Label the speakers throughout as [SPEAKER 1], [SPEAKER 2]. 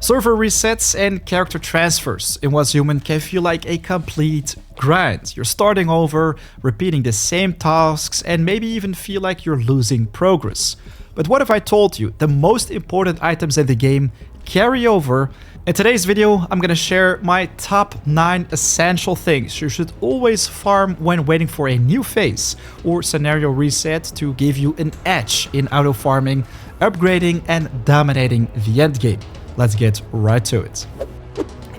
[SPEAKER 1] Server resets and character transfers in What's Human can feel like a complete grind. You're starting over, repeating the same tasks, and maybe even feel like you're losing progress. But what if I told you the most important items in the game carry over? In today's video, I'm gonna share my top 9 essential things you should always farm when waiting for a new phase or scenario reset to give you an edge in auto farming, upgrading, and dominating the endgame. Let's get right to it.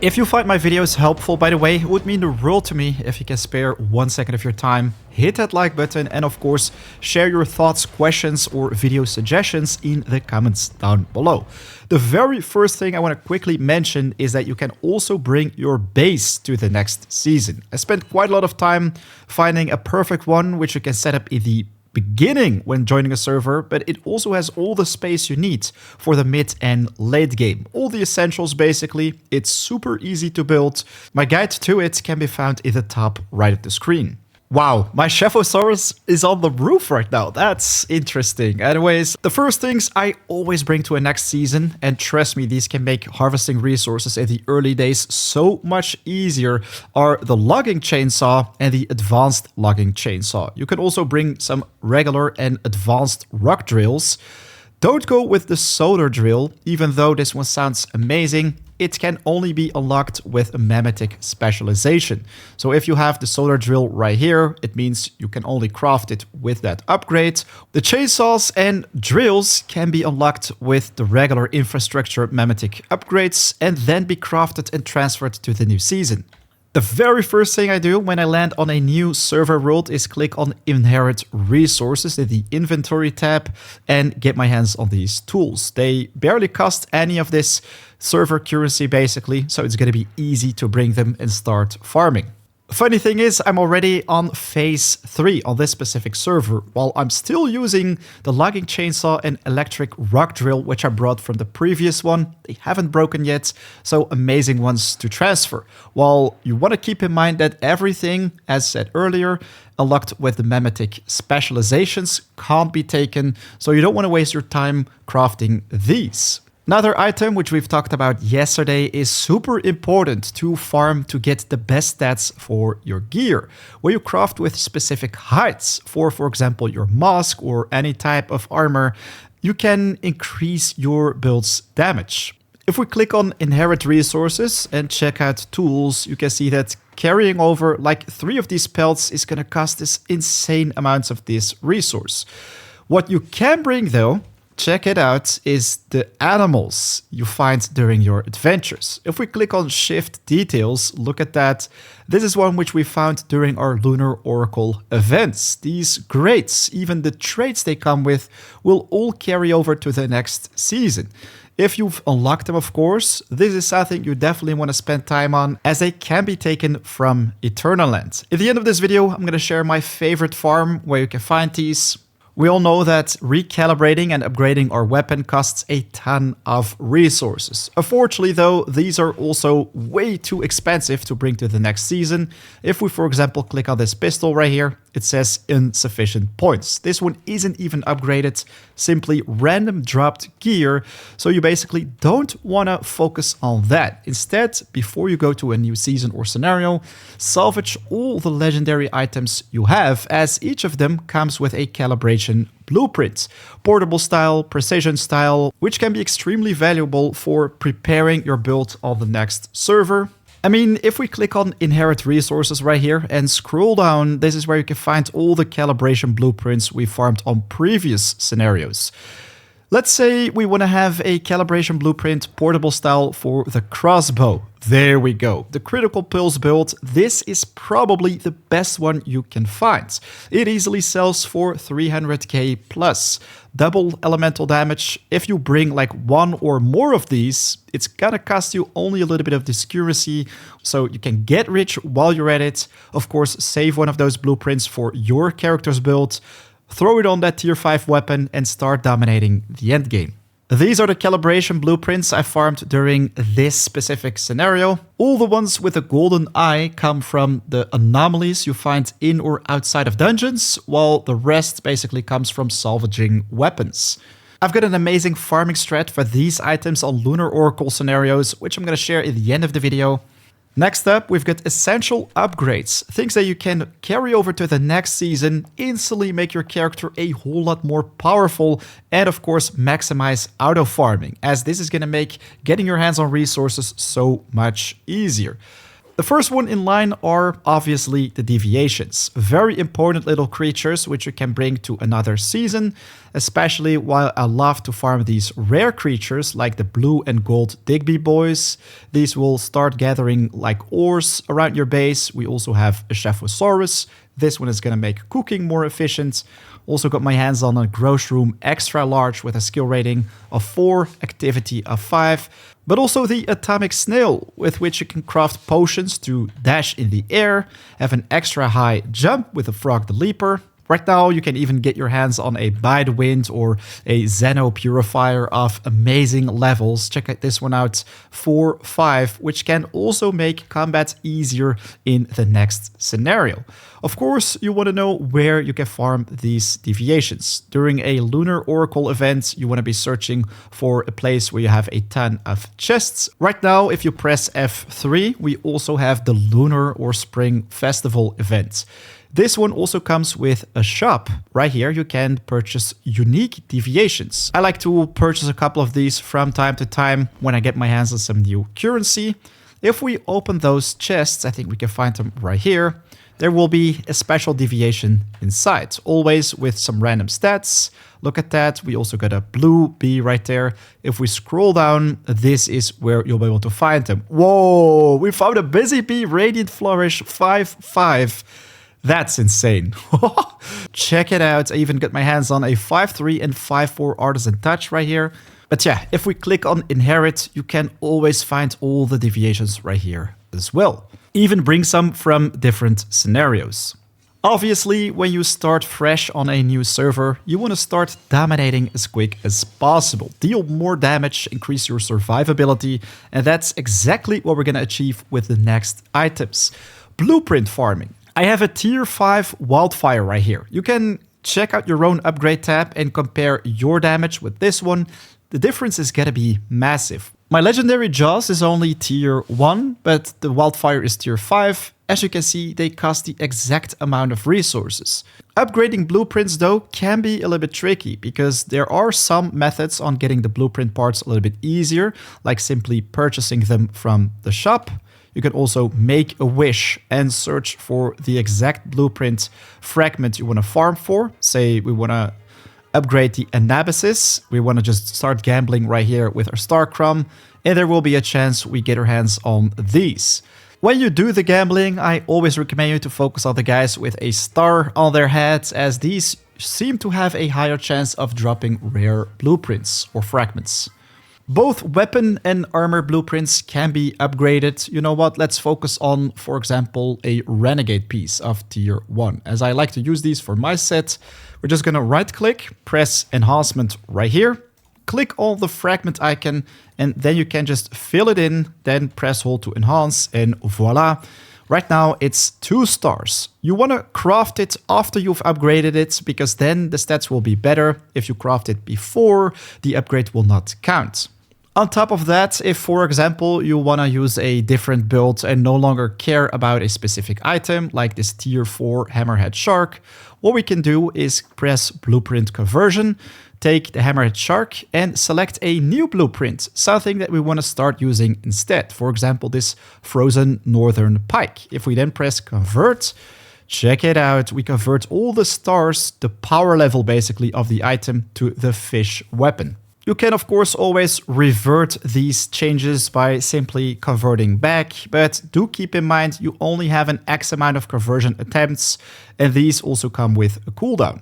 [SPEAKER 1] If you find my videos helpful, by the way, it would mean the world to me if you can spare 1 second of your time, hit that like button, and of course, share your thoughts, questions, or video suggestions in the comments down below. The very first thing I want to quickly mention is that you can also bring your base to the next season. I spent quite a lot of time finding a perfect one, which you can set up in the beginning when joining a server, but it also has all the space you need for the mid and late game. All the essentials basically. It's super easy to build. My guide to it can be found in the top right of the screen. Wow, my Chefosaurus is on the roof right now. That's interesting. Anyways, the first things I always bring to a next season, and trust me, these can make harvesting resources in the early days so much easier, are the logging chainsaw and the advanced logging chainsaw. You can also bring some regular and advanced rock drills. Don't go with the solar drill, even though this one sounds amazing. It can only be unlocked with a memetic specialization. So if you have the solar drill right here, it means you can only craft it with that upgrade. The chainsaws and drills can be unlocked with the regular infrastructure memetic upgrades and then be crafted and transferred to the new season. The very first thing I do when I land on a new server world is click on Inherit Resources in the Inventory tab and get my hands on these tools. They barely cost any of this server currency basically, so it's going to be easy to bring them and start farming. Funny thing is, I'm already on phase 3 on this specific server, while I'm still using the logging chainsaw and electric rock drill, which I brought from the previous one. They haven't broken yet, so amazing ones to transfer. While you want to keep in mind that everything, as said earlier, unlocked with the memetic specializations can't be taken, so you don't want to waste your time crafting these. Another item which we've talked about yesterday is super important to farm to get the best stats for your gear, where you craft with specific heights. For example, your mask or any type of armor, you can increase your build's damage. If we click on Inherit Resources and check out Tools, you can see that carrying over like 3 of these pelts is going to cost us insane amounts of this resource. What you can bring though, check it out, is the animals you find during your adventures. If we click on Shift Details, look at that. This is one which we found during our Lunar Oracle events. These greats, even the traits they come with, will all carry over to the next season. If you've unlocked them, of course, this is something you definitely want to spend time on, as they can be taken from Eternal Land. At the end of this video, I'm going to share my favorite farm where you can find these. We all know that recalibrating and upgrading our weapon costs a ton of resources. Unfortunately though, these are also way too expensive to bring to the next season. If we, for example, click on this pistol right here, it says insufficient points. This one isn't even upgraded, simply random dropped gear, so you basically don't want to focus on that. Instead, before you go to a new season or scenario, salvage all the legendary items you have, as each of them comes with a calibration blueprint, portable style, precision style, which can be extremely valuable for preparing your build on the next server. I mean, if we click on Inherit Resources right here and scroll down, this is where you can find all the calibration blueprints we farmed on previous scenarios. Let's say we want to have a calibration blueprint portable style for the crossbow. There we go. The critical pulse build. This is probably the best one you can find. It easily sells for 300k plus. Double elemental damage. If you bring like 1 or more of these, it's gonna cost you only a little bit of this currency, so you can get rich while you're at it. Of course, save one of those blueprints for your character's build. Throw it on that tier 5 weapon and start dominating the endgame. These are the calibration blueprints I farmed during this specific scenario. All the ones with a golden eye come from the anomalies you find in or outside of dungeons, while the rest basically comes from salvaging weapons. I've got an amazing farming strat for these items on Lunar Oracle scenarios, which I'm going to share at the end of the video. Next up, we've got essential upgrades, things that you can carry over to the next season, instantly make your character a whole lot more powerful, and of course maximize auto farming, as this is going to make getting your hands on resources so much easier. The first one in line are obviously the Deviations, very important little creatures which you can bring to another season, especially while I love to farm these rare creatures like the blue and gold Digby boys. These will start gathering like ores around your base. We also have a Chephosaurus. This one is going to make cooking more efficient. Also got my hands on a Gross Room extra large with a skill rating of 4, activity of 5. But also the Atomic Snail, with which you can craft potions to dash in the air, have an extra high jump with a Frog the Leaper. Right now you can even get your hands on a By the Wind or a Xeno Purifier of amazing levels. Check this one out, 4-5, which can also make combat easier in the next scenario. Of course, you want to know where you can farm these Deviations. During a Lunar Oracle event, you want to be searching for a place where you have a ton of chests. Right now, if you press F3, we also have the Lunar or Spring Festival event. This one also comes with a shop. Right here you can purchase unique Deviations. I like to purchase a couple of these from time to time when I get my hands on some new currency. If we open those chests, I think we can find them right here. There will be a special deviation inside, always with some random stats. Look at that, we also got a blue bee right there. If we scroll down, this is where you'll be able to find them. Whoa, we found a Busy Bee Radiant Flourish 5-5. That's insane. Check it out. I even got my hands on a 5-3 and 5-4 Artisan Touch right here. But yeah, if we click on Inherit, you can always find all the Deviations right here as well. Even bring some from different scenarios. Obviously, when you start fresh on a new server, you want to start dominating as quick as possible. Deal more damage, increase your survivability, and that's exactly what we're going to achieve with the next items. Blueprint farming. I have a tier 5 wildfire right here. You can check out your own upgrade tab and compare your damage with this one. The difference is gonna be massive. My legendary Jaws is only tier 1, but the wildfire is tier 5. As you can see, they cost the exact amount of resources. Upgrading blueprints though can be a little bit tricky because there are some methods on getting the blueprint parts a little bit easier, like simply purchasing them from the shop. You can also make a wish and search for the exact blueprint fragment you want to farm for. Say we want to upgrade the Anabasis. We want to just start gambling right here with our Starchrom, and there will be a chance we get our hands on these. When you do the gambling, I always recommend you to focus on the guys with a star on their heads, as these seem to have a higher chance of dropping rare blueprints or fragments. Both weapon and armor blueprints can be upgraded. You know what, let's focus on, for example, a renegade piece of tier 1. As I like to use these for my set, we're just gonna right click, press enhancement right here, click on the fragment icon, and then you can just fill it in, then press hold to enhance, and voila. Right now it's 2 stars. You want to craft it after you've upgraded it, because then the stats will be better. If you craft it before, the upgrade will not count. On top of that, if for example you want to use a different build and no longer care about a specific item, like this tier 4 Hammerhead Shark, what we can do is press Blueprint Conversion, take the Hammerhead Shark and select a new blueprint, something that we want to start using instead. For example, this Frozen Northern Pike. If we then press Convert, check it out, we convert all the stars, the power level basically of the item, to the fish weapon. You can of course always revert these changes by simply converting back, but do keep in mind you only have an X amount of conversion attempts, and these also come with a cooldown.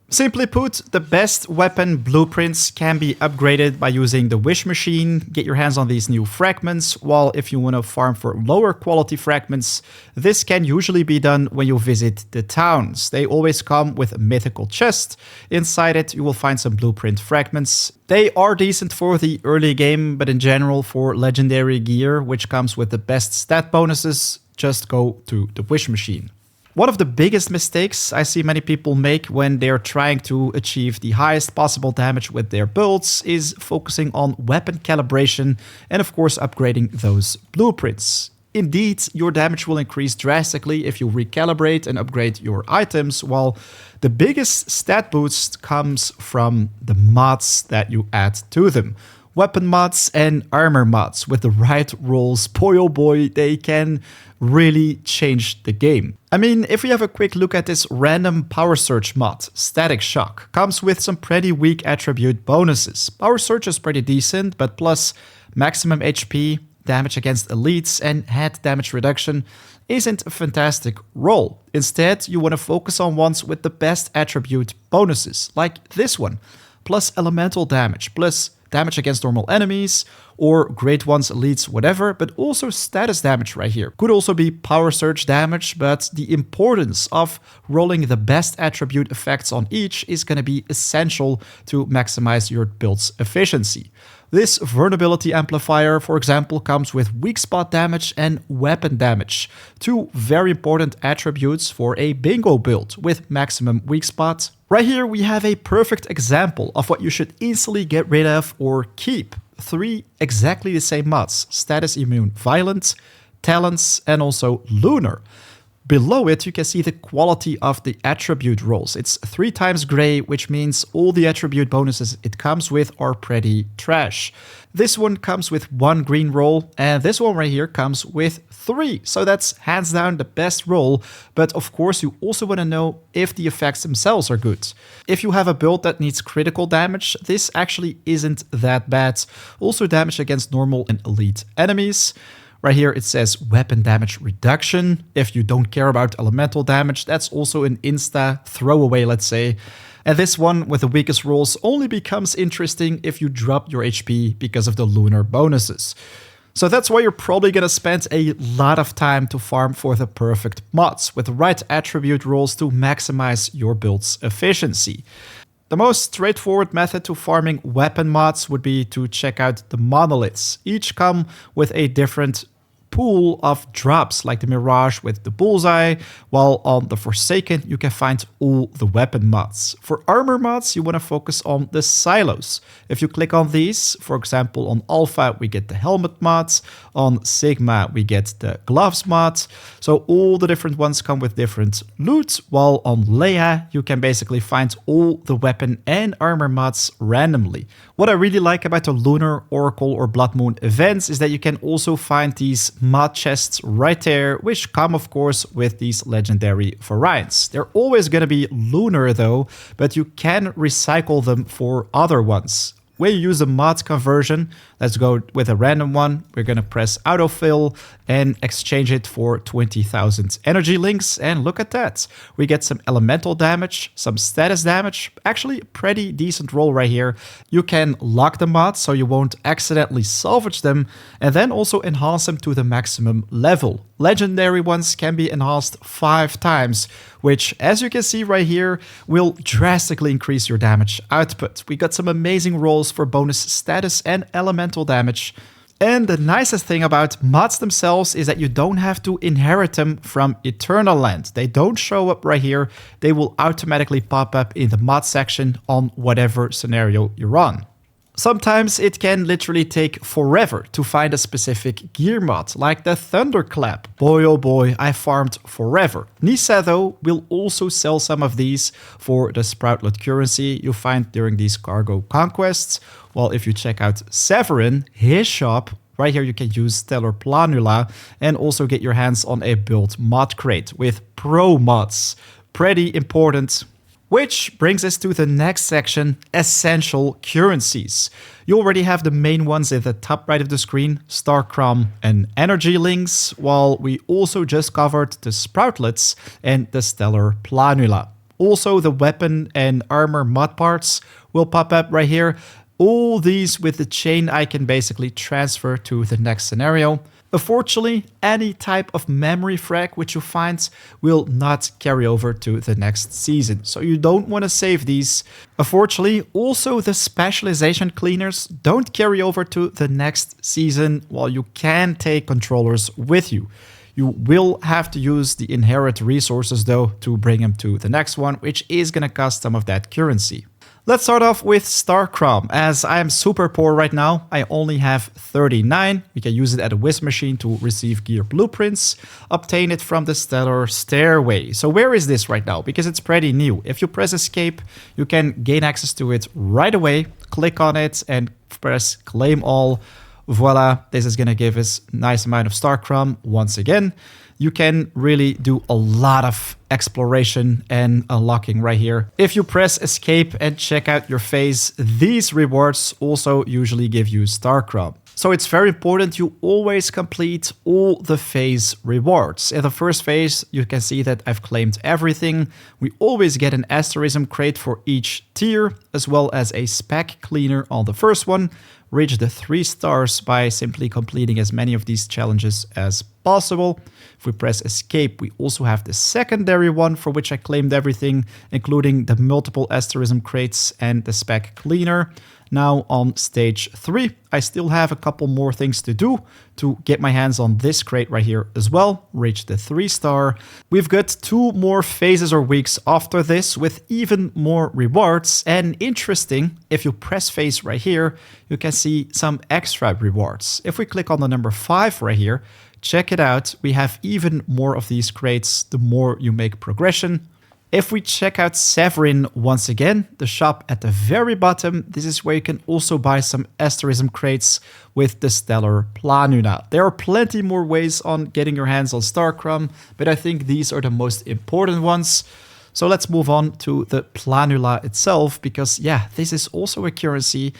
[SPEAKER 1] Simply put, the best weapon blueprints can be upgraded by using the wish machine, get your hands on these new fragments, while if you want to farm for lower quality fragments, this can usually be done when you visit the towns. They always come with a mythical chest. Inside it you will find some blueprint fragments. They are decent for the early game, but in general for legendary gear, which comes with the best stat bonuses, just go to the wish machine. One of the biggest mistakes I see many people make when they're trying to achieve the highest possible damage with their builds is focusing on weapon calibration and of course upgrading those blueprints. Indeed, your damage will increase drastically if you recalibrate and upgrade your items, while the biggest stat boost comes from the mods that you add to them. Weapon mods and armor mods with the right rolls, boy oh boy, they can really change the game. I mean, if we have a quick look at this random power surge mod, Static Shock, comes with some pretty weak attribute bonuses. Power surge is pretty decent, but plus maximum HP, damage against elites, and head damage reduction isn't a fantastic roll. Instead, you want to focus on ones with the best attribute bonuses, like this one, plus elemental damage, plus damage against normal enemies, or great ones, elites, whatever, but also status damage right here. Could also be power surge damage, but the importance of rolling the best attribute effects on each is going to be essential to maximize your build's efficiency. This vulnerability amplifier, for example, comes with weak spot damage and weapon damage, two very important attributes for a bingo build with maximum weak spot. Right here we have a perfect example of what you should easily get rid of or keep. 3 exactly the same mods: Status Immune Violent, Talents, and also Lunar. Below it, you can see the quality of the attribute rolls. It's 3 times gray, which means all the attribute bonuses it comes with are pretty trash. This one comes with 1 green roll, and this one right here comes with 3. So that's hands down the best roll, but of course you also want to know if the effects themselves are good. If you have a build that needs critical damage, this actually isn't that bad. Also damage against normal and elite enemies. Right here it says weapon damage reduction. If you don't care about elemental damage, that's also an insta throwaway, let's say. And this one with the weakest rolls only becomes interesting if you drop your HP because of the lunar bonuses. So that's why you're probably gonna spend a lot of time to farm for the perfect mods with the right attribute rolls to maximize your build's efficiency. The most straightforward method to farming weapon mods would be to check out the monoliths. Each come with a different pool of drops, like the Mirage with the Bullseye, while on the Forsaken you can find all the weapon mods. For armor mods, you want to focus on the silos. If you click on these, for example on Alpha we get the helmet mods, on Sigma we get the gloves mods, so all the different ones come with different loot, while on Leia you can basically find all the weapon and armor mods randomly. What I really like about the Lunar, Oracle or Blood Moon events is that you can also find these mod chests right there, which come of course with these legendary variants. They're always going to be lunar though, but you can recycle them for other ones. When you use a mod conversion, let's go with a random one. We're going to press autofill and exchange it for 20,000 energy links. And look at that. We get some elemental damage, some status damage. Actually, a pretty decent roll right here. You can lock the mods so you won't accidentally salvage them, and then also enhance them to the maximum level. Legendary ones can be enhanced 5 times, which, as you can see right here, will drastically increase your damage output. We got some amazing rolls for bonus status and elemental damage. And the nicest thing about mods themselves is that you don't have to inherit them from Eternal Land. They don't show up right here. They will automatically pop up in the mod section on whatever scenario you're on. Sometimes it can literally take forever to find a specific gear mod, like the Thunderclap. Boy oh boy, I farmed forever. Nisa though will also sell some of these for the Sproutlet currency you find during these cargo conquests. While if you check out Severin, his shop, right here you can use Stellar Planula and also get your hands on a build mod crate with pro mods. Pretty important. Which brings us to the next section, essential currencies. You already have the main ones at the top right of the screen, Starchrom and energy links, while we also just covered the Sproutlets and the Stellar Planula. Also the weapon and armor mod parts will pop up right here. All these with the chain I can basically transfer to the next scenario. Unfortunately, any type of memory frag which you find will not carry over to the next season, so you don't want to save these. Unfortunately, also the specialization cleaners don't carry over to the next season, while you can take controllers with you. You will have to use the inherit resources though to bring them to the next one, which is going to cost some of that currency. Let's start off with Starchrom. As I am super poor right now, I only have 39. We can use it at a whiz machine to receive gear blueprints, obtain it from the Stellar Stairway. So where is this right now? Because it's pretty new. If you press escape, you can gain access to it right away. Click on it and press claim all. Voila, this is going to give us a nice amount of Starchrom once again. You can really do a lot of exploration and unlocking right here. If you press escape and check out your phase, these rewards also usually give you Starchrom. So it's very important you always complete all the phase rewards. In the first phase, you can see that I've claimed everything. We always get an asterism crate for each tier, as well as a spec cleaner on the first one. Reach the 3 stars by simply completing as many of these challenges as possible. If we press escape, we also have the secondary one for which I claimed everything, including the multiple asterism crates and the spec cleaner. Now on stage 3, I still have a couple more things to do to get my hands on this crate right here as well, reach the 3 star. We've got 2 more phases or weeks after this with even more rewards. And interesting, if you press phase right here, you can see some extra rewards. If we click on the number 5 right here, check it out. We have even more of these crates the more you make progression. If we check out Severin once again, the shop at the very bottom, this is where you can also buy some asterism crates with the Stellar Planula. There are plenty more ways on getting your hands on Starchrom, but I think these are the most important ones. So let's move on to the Planula itself, because yeah, this is also a currency.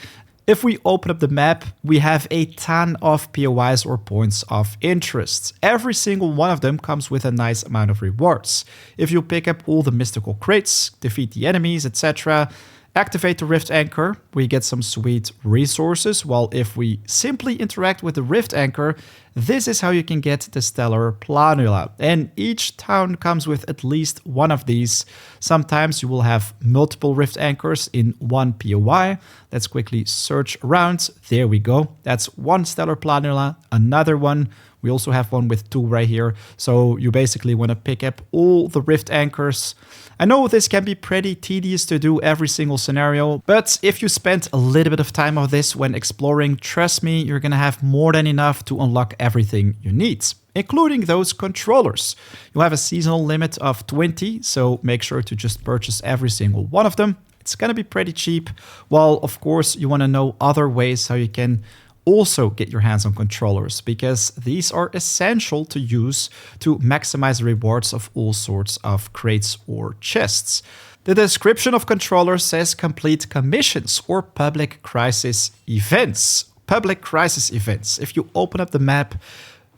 [SPEAKER 1] If we open up the map, we have a ton of POIs or points of interest. Every single one of them comes with a nice amount of rewards. If you pick up all the mystical crates, defeat the enemies, etc., activate the Rift Anchor, we get some sweet resources, while if we simply interact with the Rift Anchor, this is how you can get the Stellar Planula. And each town comes with at least one of these. Sometimes you will have multiple Rift Anchors in one POI. Let's quickly search around. There we go. That's one Stellar Planula, another one. We also have one with 2 right here. So you basically want to pick up all the Rift Anchors. I know this can be pretty tedious to do every single scenario, but if you spend a little bit of time on this when exploring, trust me, you're going to have more than enough to unlock everything you need, including those controllers. You have a seasonal limit of 20, so make sure to just purchase every single one of them. It's going to be pretty cheap, while of course you want to know other ways how you can also get your hands on controllers, because these are essential to use to maximize rewards of all sorts of crates or chests. The description of controllers says complete commissions or public crisis events. Public crisis events. If you open up the map,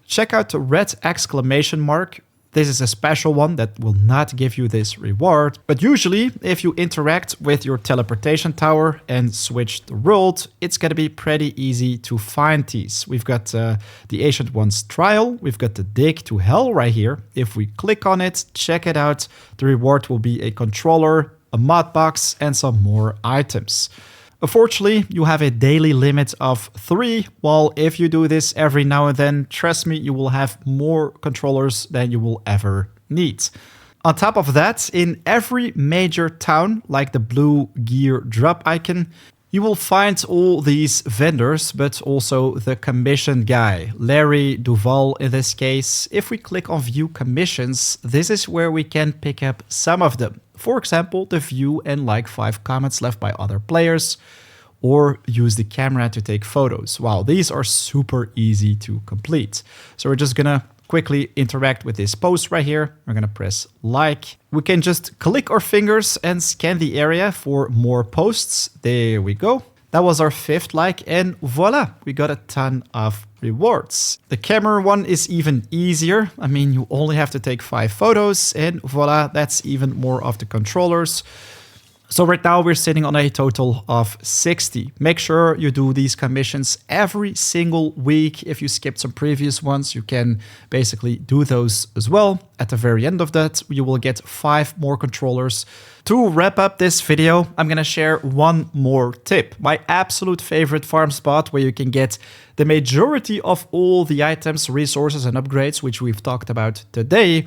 [SPEAKER 1] check out the red exclamation mark. This is a special one that will not give you this reward. But usually, if you interact with your teleportation tower and switch the world, it's going to be pretty easy to find these. We've got the Ancient One's Trial. We've got the Dig to Hell right here. If we click on it, check it out, the reward will be a controller, a mod box, and some more items. Unfortunately, you have a daily limit of 3, while if you do this every now and then, trust me, you will have more controllers than you will ever need. On top of that, in every major town, like the blue gear drop icon, you will find all these vendors, but also the commission guy, Larry Duval in this case. If we click on view commissions, this is where we can pick up some of them. For example, the view and like 5 comments left by other players, or use the camera to take photos. Wow, these are super easy to complete. So we're just gonna quickly interact with this post right here. We're gonna press like. We can just click our fingers and scan the area for more posts. There we go. That was our 5th like, and voila, we got a ton of rewards. The camera one is even easier. I mean, you only have to take 5 photos, and voila, that's even more of the controllers. So right now we're sitting on a total of 60. Make sure you do these commissions every single week. If you skipped some previous ones, you can basically do those as well. At the very end of that, you will get 5 more controllers. To wrap up this video, I'm gonna share one more tip. My absolute favorite farm spot where you can get the majority of all the items, resources, and upgrades, which we've talked about today.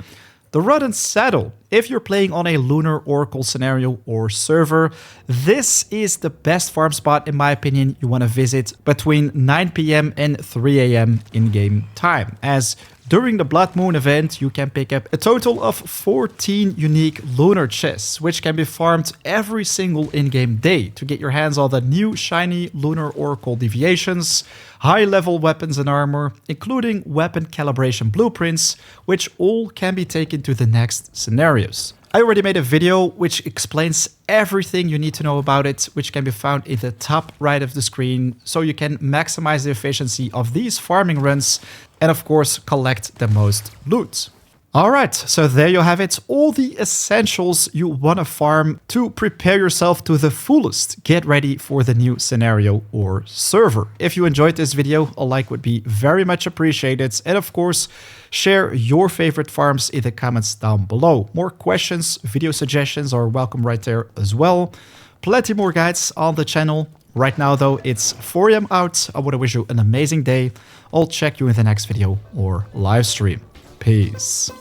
[SPEAKER 1] The Rodent Saddle. If you're playing on a Lunar Oracle scenario or server, this is the best farm spot, in my opinion, you want to visit between 9 PM and 3 AM in-game time, as during the Blood Moon event, you can pick up a total of 14 unique lunar chests, which can be farmed every single in-game day to get your hands on the new shiny Lunar Oracle Deviations, high-level weapons and armor, including weapon calibration blueprints, which all can be taken to the next scenarios. I already made a video which explains everything you need to know about it, which can be found in the top right of the screen, so you can maximize the efficiency of these farming runs and of course collect the most loot. Alright, so there you have it, all the essentials you want to farm to prepare yourself to the fullest. Get ready for the new scenario or server. If you enjoyed this video, a like would be very much appreciated, and of course, share your favorite farms in the comments down below. More questions, video suggestions are welcome right there as well. Plenty more guides on the channel. Right now though, it's 4 AM out. I want to wish you an amazing day. I'll check you in the next video or live stream. Peace.